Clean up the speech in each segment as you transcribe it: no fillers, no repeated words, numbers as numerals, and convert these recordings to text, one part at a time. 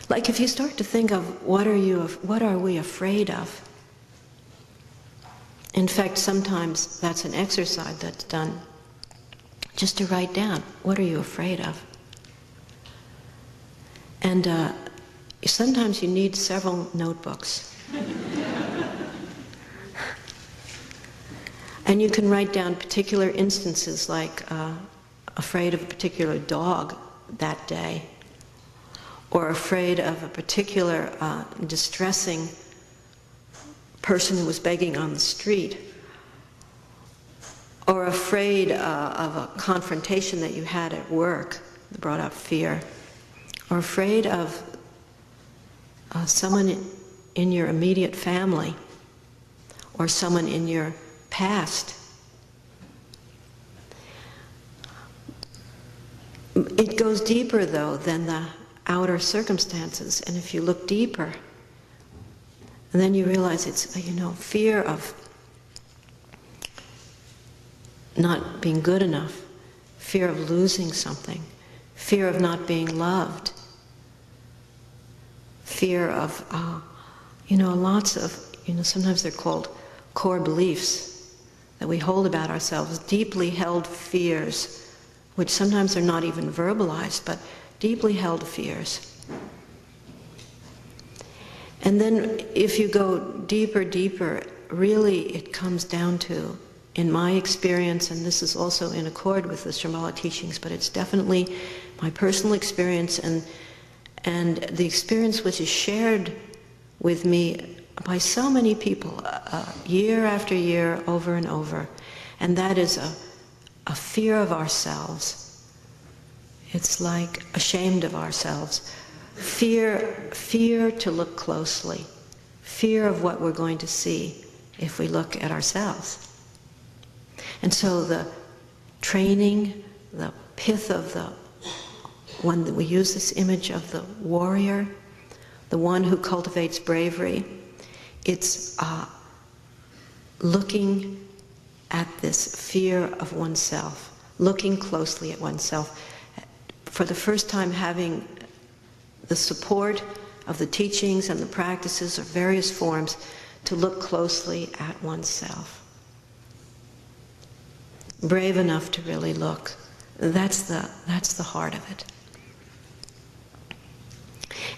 Like if you start to think of what are we afraid of? In fact, sometimes that's an exercise that's done just to write down, what are you afraid of? And sometimes you need several notebooks. And you can write down particular instances, like afraid of a particular dog that day, or afraid of a particular distressing person who was begging on the street, or afraid of a confrontation that you had at work that brought up fear, or afraid of someone in your immediate family, or someone in your past. It goes deeper, though, than the outer circumstances, and if you look deeper, and then you realize it's, fear of not being good enough, fear of losing something, fear of not being loved, fear of, lots of, sometimes they're called core beliefs that we hold about ourselves, deeply held fears, which sometimes are not even verbalized, but deeply held fears. And then if you go deeper, really it comes down to, in my experience, and this is also in accord with the Shambhala teachings, but it's definitely my personal experience and the experience which is shared with me by so many people, year after year, over and over, and that is a fear of ourselves. It's like ashamed of ourselves. Fear to look closely. Fear of what we're going to see if we look at ourselves. And so the training, the pith of the one that we use this image of the warrior, the one who cultivates bravery, it's looking at this fear of oneself, looking closely at oneself. For the first time having the support of the teachings and the practices of various forms to look closely at oneself. Brave enough to really look. That's the heart of it.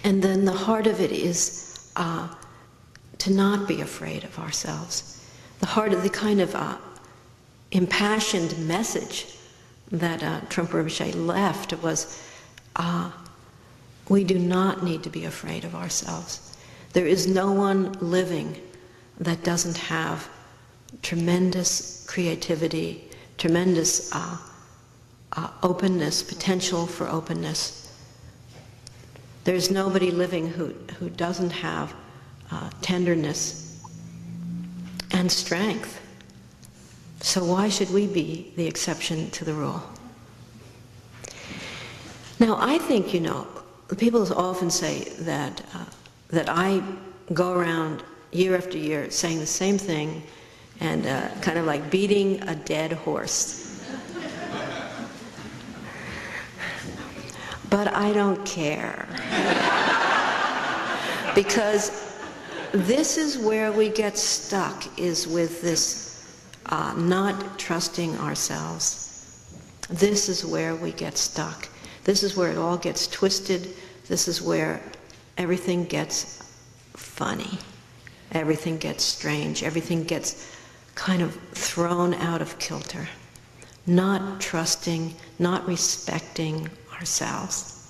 And then the heart of it is to not be afraid of ourselves. The heart of the kind of impassioned message that Trungpa Rinpoche left was, we do not need to be afraid of ourselves. There is no one living that doesn't have tremendous creativity, tremendous openness, potential for openness. There's nobody living who doesn't have tenderness and strength. So why should we be the exception to the rule? Now, I think, people often say that I go around year after year saying the same thing and kind of like beating a dead horse. But I don't care. Because this is where we get stuck, is with this not trusting ourselves. This is where we get stuck. This is where it all gets twisted. This is where everything gets funny. Everything gets strange. Everything gets kind of thrown out of kilter. Not trusting, not respecting ourselves.